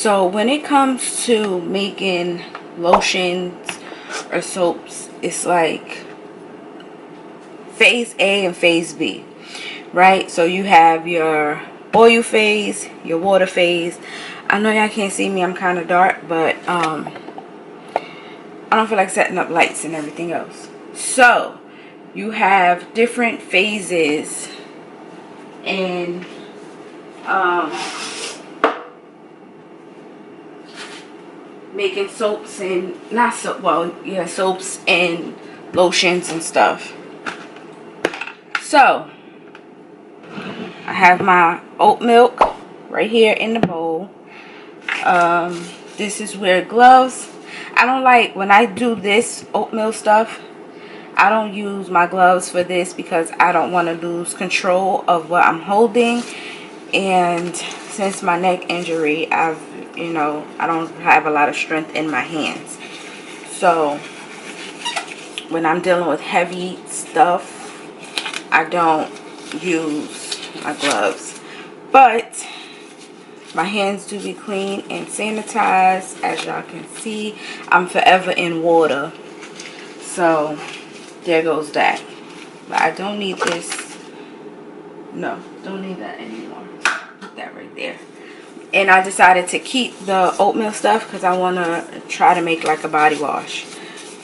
So when it comes to making lotions or soaps, it's like phase A and phase B, right? So you have your oil phase, your water phase. I know y'all can't see me, I'm kind of dark, but I don't feel like setting up lights and everything else. So you have different phases and making soaps and not soap, well, yeah, soaps and lotions and stuff. So I have my oat milk right here in the bowl. This is where gloves. I don't like when I do this oatmeal stuff. I don't use my gloves for this because I don't want to lose control of what I'm holding. And since my neck injury, I don't have a lot of strength in my hands. So when I'm dealing with heavy stuff, I don't use my gloves. But my hands do be clean and sanitized. As y'all can see, I'm forever in water. So there goes that. But I don't need this. No, don't need that anymore. Put that right there. And I decided to keep the oatmeal stuff because I want to try to make like a body wash.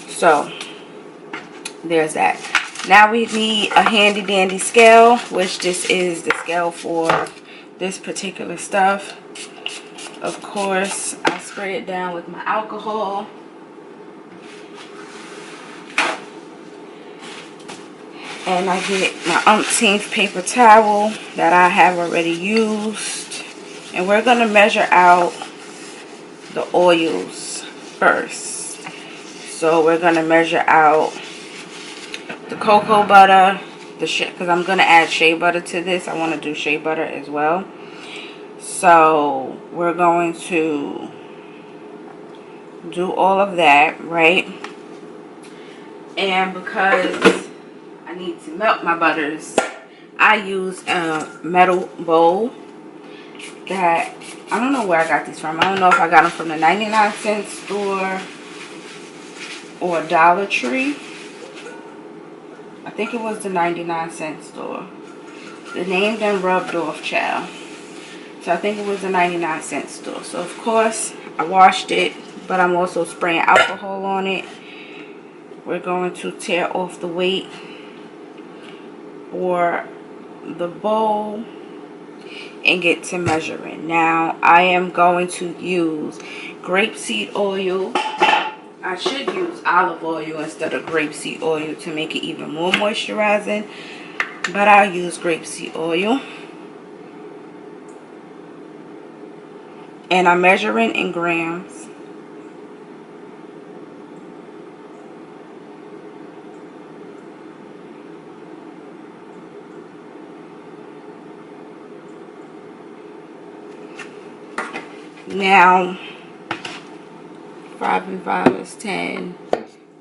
So there's that. Now we need a handy dandy scale, which this is the scale for this particular stuff. Of course, I spray it down with my alcohol. And I get my umpteenth paper towel that I have already used. And we're going to measure out the oils first. So we're going to measure out the cocoa butter, because I'm going to add shea butter to this. I want to do shea butter as well. So we're going to do all of that, right? And because I need to melt my butters, I use a metal bowl that I don't know where I got these from. I don't know if I got them from the 99-cent store or Dollar Tree. I think it was the 99-cent store. The name done rubbed off, child. So I think it was the 99-cent store. So of course I washed it, but I'm also spraying alcohol on it. We're going to tear off the weight for the bowl and get to measuring. Now I am going to use grapeseed oil. I should use olive oil instead of grapeseed oil to make it even more moisturizing, but I'll use grapeseed oil. And I'm measuring in grams. Now 5 and 5 is 10.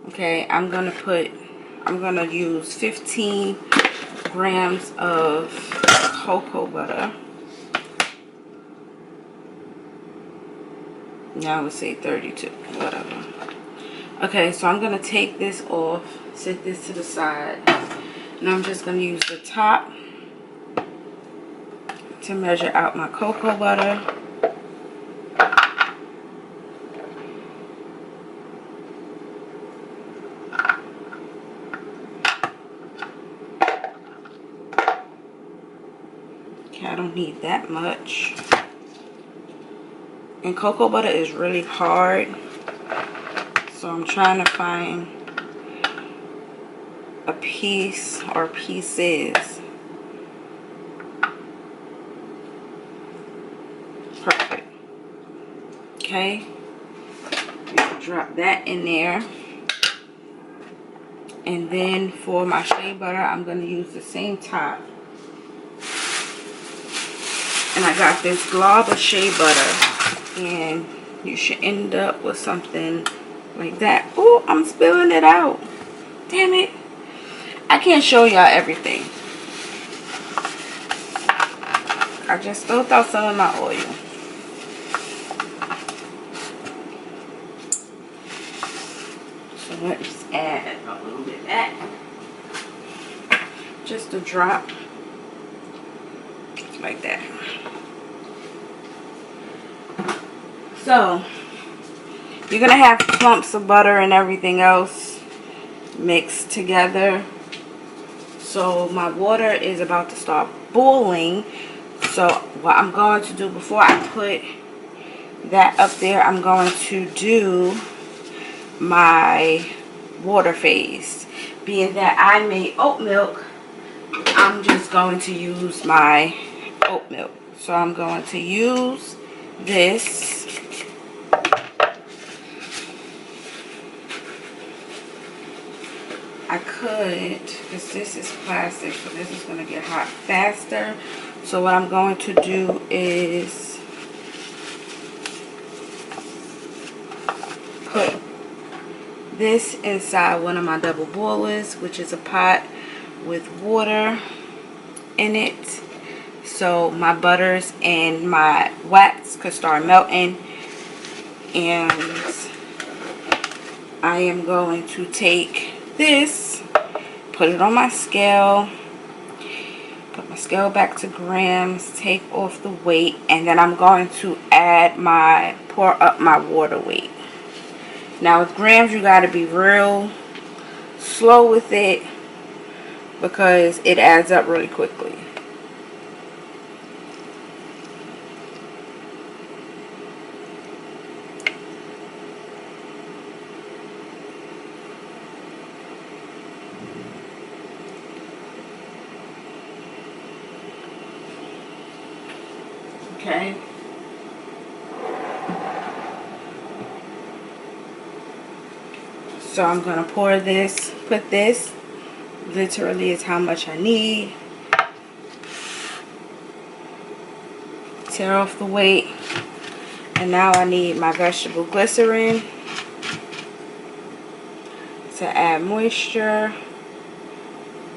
Okay, I'm gonna use 15 grams of cocoa butter. Now let's say 32, whatever. Okay, so I'm gonna take this off, set this to the side, and I'm just gonna use the top to measure out my cocoa butter. Okay, I don't need that much. And cocoa butter is really hard, so I'm trying to find a piece or pieces. Perfect. Okay, drop that in there. And then for my shea butter, I'm going to use the same top. And I got this glob of shea butter. And you should end up with something like that. Oh, I'm spilling it out. Damn it. I can't show y'all everything. I just spilled out some of my oil. Let's add a little bit of that. Just a drop. Like that. So, you're going to have clumps of butter and everything else mixed together. So, my water is about to start boiling. So, what I'm going to do before I put that up there, I'm going to do my water phase. Being that I made oat milk, I'm just going to use my oat milk. So I'm going to use this. I could, because this is plastic, so this is going to get hot faster. So what I'm going to do is put this inside one of my double boilers, which is a pot with water in it, so my butters and my wax could start melting. And I am going to take this, put it on my scale, put my scale back to grams, take off the weight, and then I'm going to pour up my water weight. Now with grams, you got to be real slow with it because it adds up really quickly. Okay. So I'm going to pour this, put this, literally is how much I need. Tear off the weight. And now I need my vegetable glycerin to add moisture,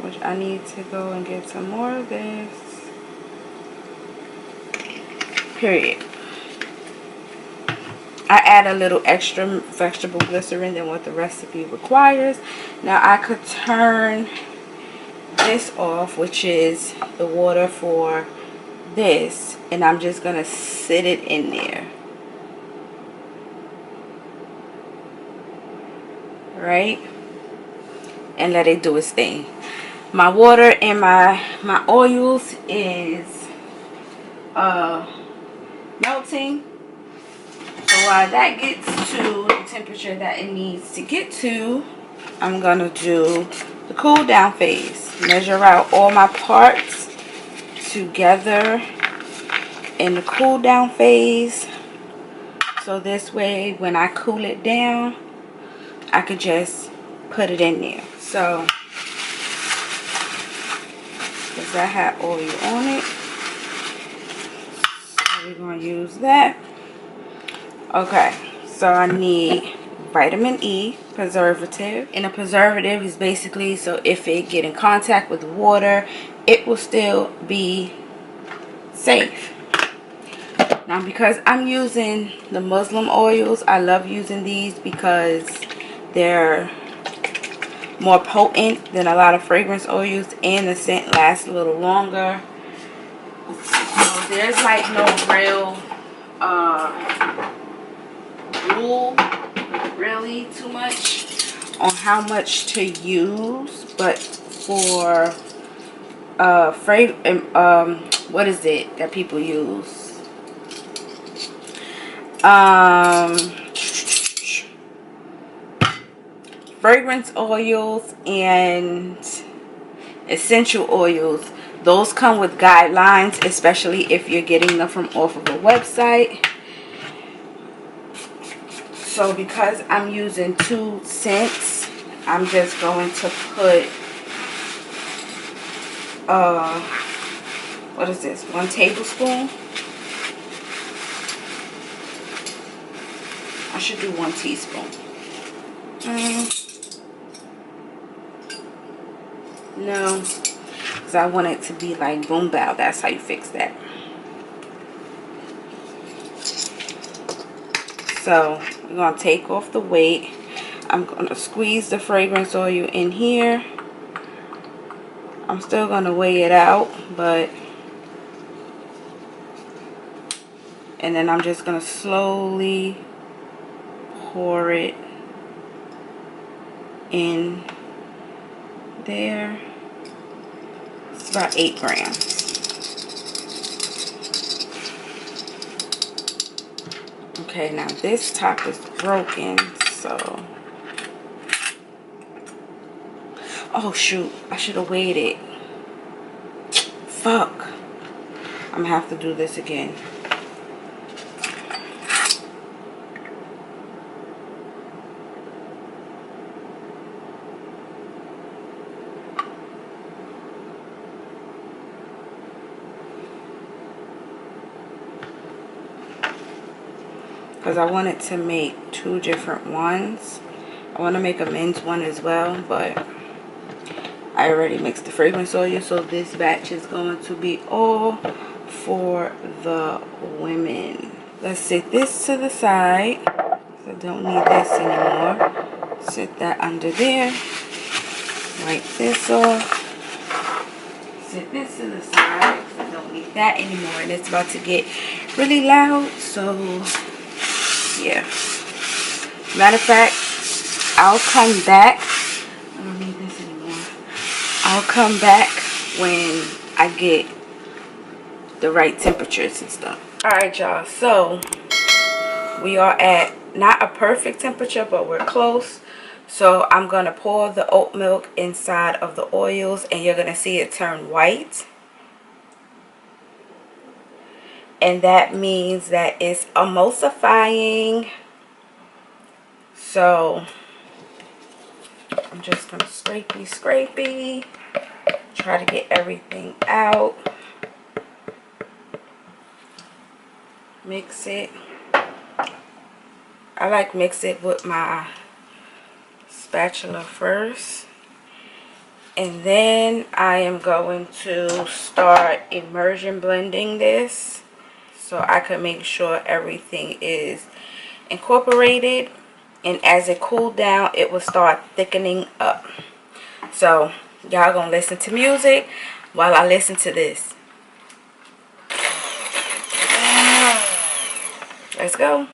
which I need to go and get some more of this. Period. I add a little extra vegetable glycerin than what the recipe requires. Now I could turn this off, which is the water for this, and I'm just gonna sit it in there, right, and let it do its thing. My water and my oils is melting. So while that gets to the temperature that it needs to get to, I'm gonna do the cool down phase. Measure out all my parts together in the cool down phase, so this way when I cool it down, I could just put it in there. So because I have oil on it, so we're going to use that. Okay, so I need vitamin E preservative, and a preservative is basically so if it get in contact with water, it will still be safe. Now because I'm using the Muslim oils, I love using these because they're more potent than a lot of fragrance oils, and the scent lasts a little longer. So there's like no real rule, really too much on how much to use, but for what is it that people use? Fragrance oils and essential oils, those come with guidelines, especially if you're getting them from off of a website. So because I'm using 2 scents, I'm just going to put what is this, 1 tablespoon. I should do 1 teaspoon. No, because I want it to be like boom bow. That's how you fix that. So we're going to take off the weight. I'm going to squeeze the fragrance oil in here. I'm still going to weigh it out, but... And then I'm just going to slowly pour it in there. It's about 8 grams. Okay, now this top is broken, so... Oh shoot, I should have weighed it. Fuck. I'm gonna have to do this again. Because I wanted to make 2 different ones. I want to make a men's one as well, but I already mixed the fragrance oil, so this batch is going to be all for the women. Let's set this to the side. So I don't need this anymore. Set that under there. Wipe this off. Set this to the side because I don't need that anymore, and it's about to get really loud, so yeah. Matter of fact, I'll come back. I don't need this anymore. I'll come back when I get the right temperatures and stuff. Alright y'all, so we are at not a perfect temperature, but we're close. So I'm going to pour the oat milk inside of the oils, and you're going to see it turn white. And that means that it's emulsifying. So I'm just going to scrapey. Try to get everything out. Mix it. I like mix it with my spatula first. And then I am going to start immersion blending this, so I can make sure everything is incorporated, and as it cooled down it will start thickening up. So y'all gonna listen to music while I listen to this. Let's go.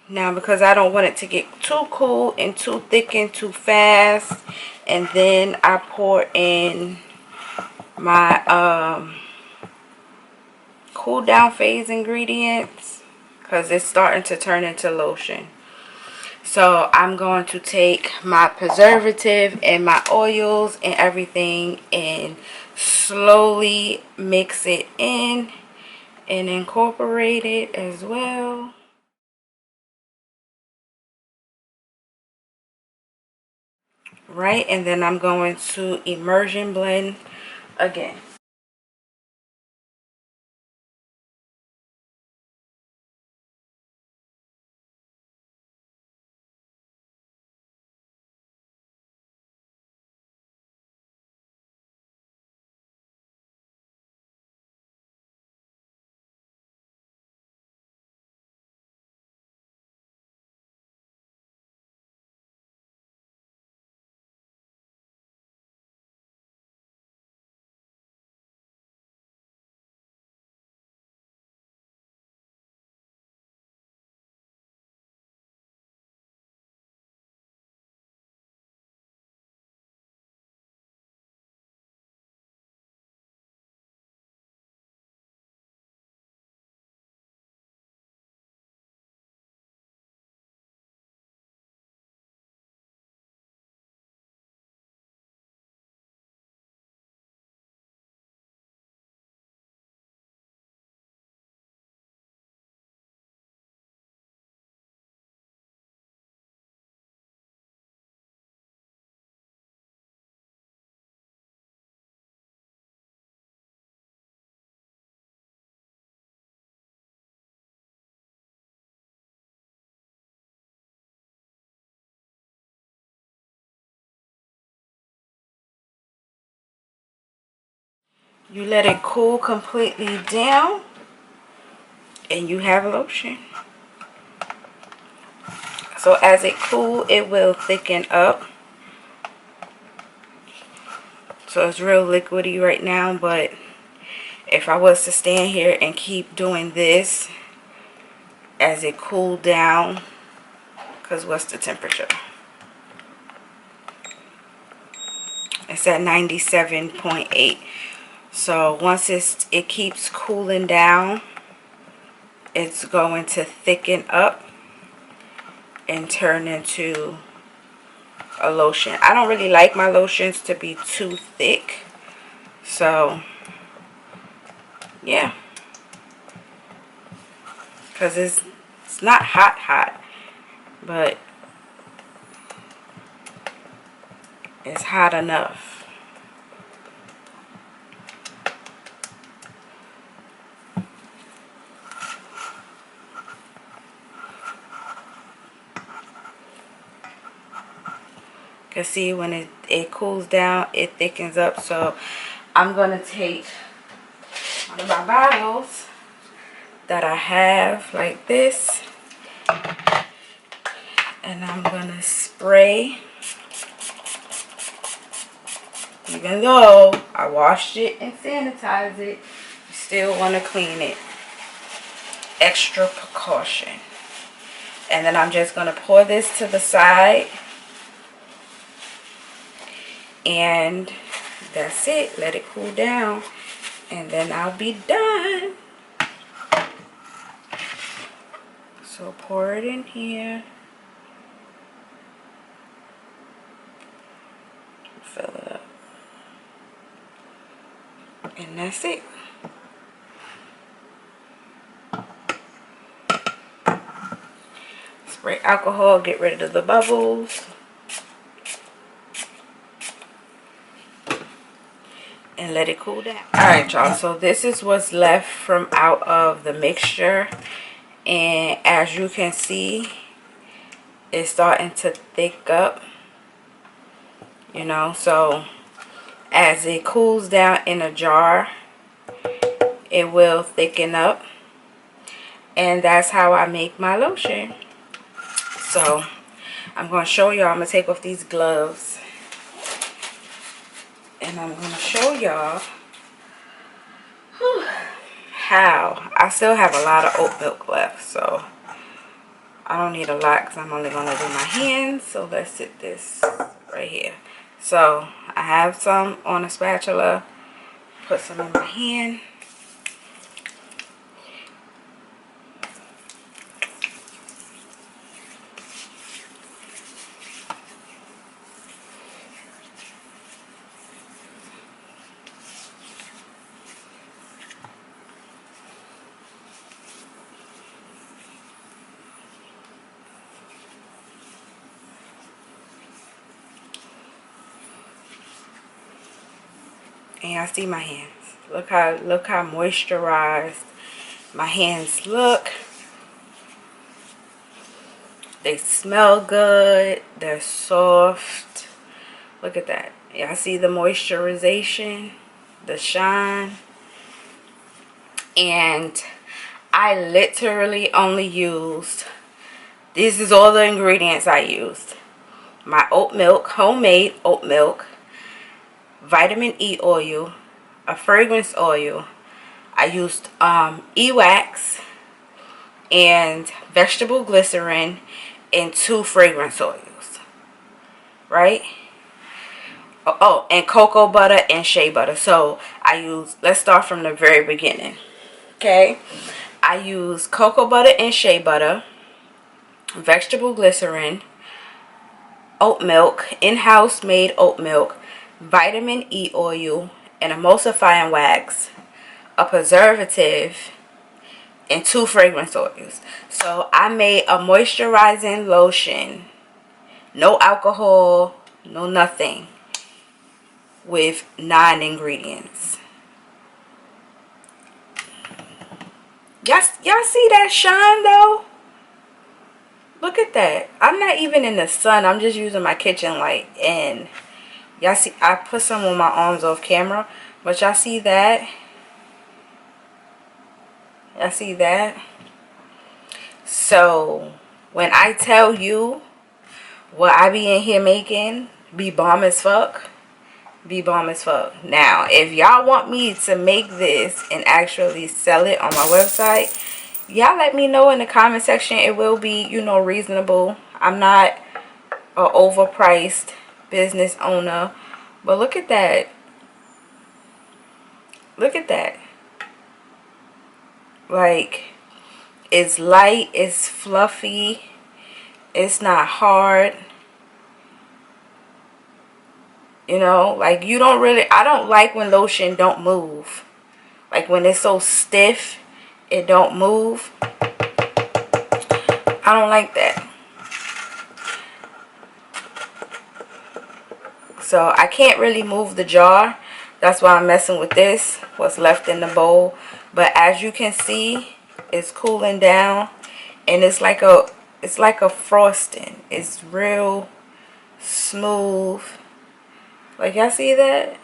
Now, because I don't want it to get too cool and too thickened too fast, and then I pour in my cool down phase ingredients, because it's starting to turn into lotion. So I'm going to take my preservative and my oils and everything and slowly mix it in and incorporate it as well. Right, and then I'm going to immersion blend again. You let it cool completely down, and you have lotion. So as it cools, it will thicken up. So it's real liquidy right now, but if I was to stand here and keep doing this as it cooled down, because what's the temperature? It's at 97.8. So once it keeps cooling down, it's going to thicken up and turn into a lotion. I don't really like my lotions to be too thick, so yeah, because it's not hot, but it's hot enough. You can see when it cools down, it thickens up. So I'm going to take one of my bottles that I have like this, and I'm going to spray. Even though I washed it and sanitized it, you still want to clean it. Extra precaution. And then I'm just going to pour this to the side. And that's it. Let it cool down, and then I'll be done. So pour it in here. Fill it up. And that's it. Spray alcohol, get rid of the bubbles. And let it cool down. Alright, y'all, so this is what's left from out of the mixture, and as you can see, it's starting to thick up, you know. So as it cools down in a jar, it will thicken up, and that's how I make my lotion. So I'm going to show y'all. I'm going to take off these gloves, and I'm going to show y'all how. I still have a lot of oat milk left, so I don't need a lot because I'm only going to do my hands. So let's sit this right here. So I have some on a spatula, put some in my hand. And y'all see my hands. Look how moisturized my hands look. They smell good. They're soft. Look at that. Y'all see the moisturization, the shine. And I literally only used, this is all the ingredients I used. My oat milk, homemade oat milk, vitamin E oil, a fragrance oil. I used e-wax and vegetable glycerin and 2 fragrance oils, right? Oh, and cocoa butter and shea butter. So I use, let's start from the very beginning. Okay, I use cocoa butter and shea butter, vegetable glycerin, oat milk, in-house made oat milk, vitamin E oil, an emulsifying wax, a preservative, and 2 fragrance oils. So I made a moisturizing lotion, no alcohol, no nothing, with 9 ingredients. Y'all see that shine though? Look at that. I'm not even in the sun. I'm just using my kitchen light. And y'all see, I put some on my arms off camera, But y'all see that? Y'all see that? So when I tell you what I be in here making, be bomb as fuck. Be bomb as fuck. Now, if y'all want me to make this and actually sell it on my website, y'all let me know in the comment section. It will be, you know, reasonable. I'm not a overpriced business owner. But look at that. Look at that. Like, it's light, it's fluffy, it's not hard. You know, like, you don't really, I don't like when lotion don't move. Like, when it's so stiff, it don't move. I don't like that. So, I can't really move the jar. That's why I'm messing with this, what's left in the bowl. But as you can see, it's cooling down. And it's like a frosting. It's real smooth. Like, y'all see that?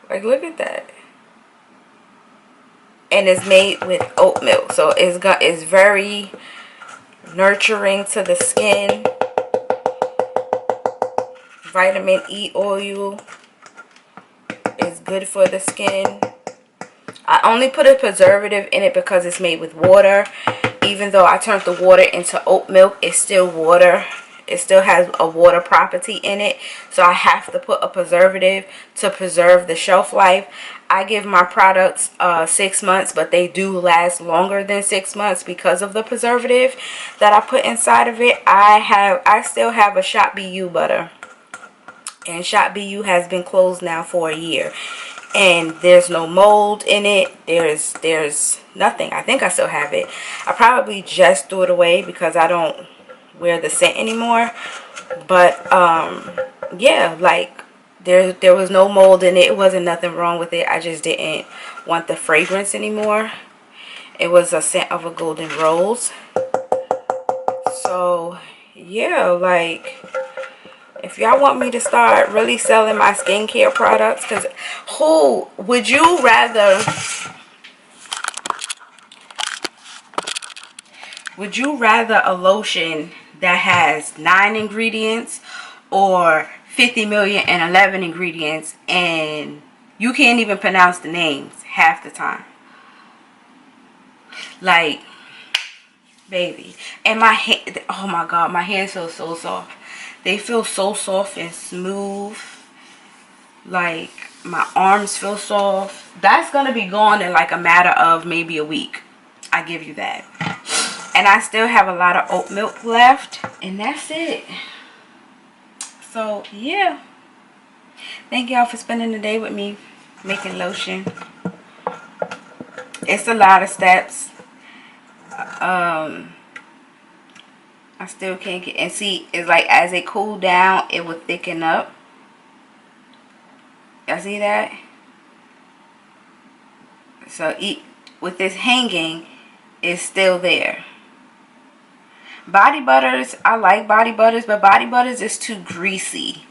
Like, look at that. And it's made with oat milk. So it's very nurturing to the skin. Vitamin E oil is good for the skin. I only put a preservative in it because it's made with water. Even though I turned the water into oat milk, it's still water. It still has a water property in it. So I have to put a preservative to preserve the shelf life. I give my products 6 months, but they do last longer than 6 months because of the preservative that I put inside of it. I still have a Shop BU butter. And Shop BU has been closed now for a year. And there's no mold in it. There's nothing. I think I still have it. I probably just threw it away because I don't wear the scent anymore. But yeah, like there was no mold in it. It wasn't nothing wrong with it. I just didn't want the fragrance anymore. It was a scent of a golden rose. So yeah, like, if y'all want me to start really selling my skincare products, because who would you rather a lotion that has 9 ingredients or 50 million and 11 ingredients and you can't even pronounce the names half the time? Like, baby. And my hand, oh my god, my hands feel so soft. They feel so soft and smooth. Like, my arms feel soft. That's going to be gone in like a matter of maybe a week. I give you that. And I still have a lot of oat milk left. And that's it. So, yeah. Thank y'all for spending the day with me making lotion. It's a lot of steps. I still can't get, and see, it's like as they cool down, it will thicken up. Y'all see that? So with this hanging, it's still there. Body butters, I like body butters, but body butters is too greasy.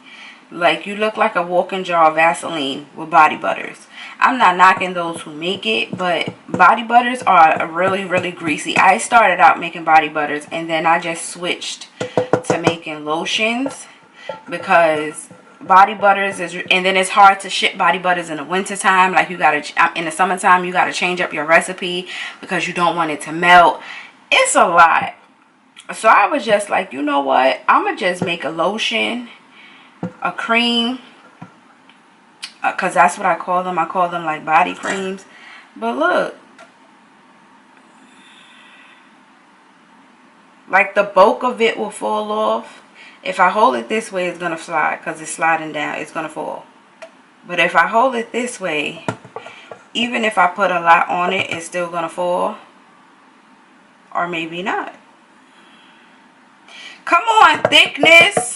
Like, you look like a walking jar of Vaseline with body butters. I'm not knocking those who make it, but body butters are really, really greasy. I started out making body butters, and then I just switched to making lotions because body butters is, and then it's hard to ship body butters in the winter time. Like, you gotta, in the summertime, you gotta change up your recipe because you don't want it to melt. It's a lot. So I was just like, you know what? I'm gonna just make a lotion, a cream, because that's what I call them. I call them like body creams. But look, like, the bulk of it will fall off. If I hold it this way, it's gonna slide because it's sliding down. It's gonna fall. But if I hold it this way, even if I put a lot on it, it's still gonna fall. Or maybe not. Come on, thickness.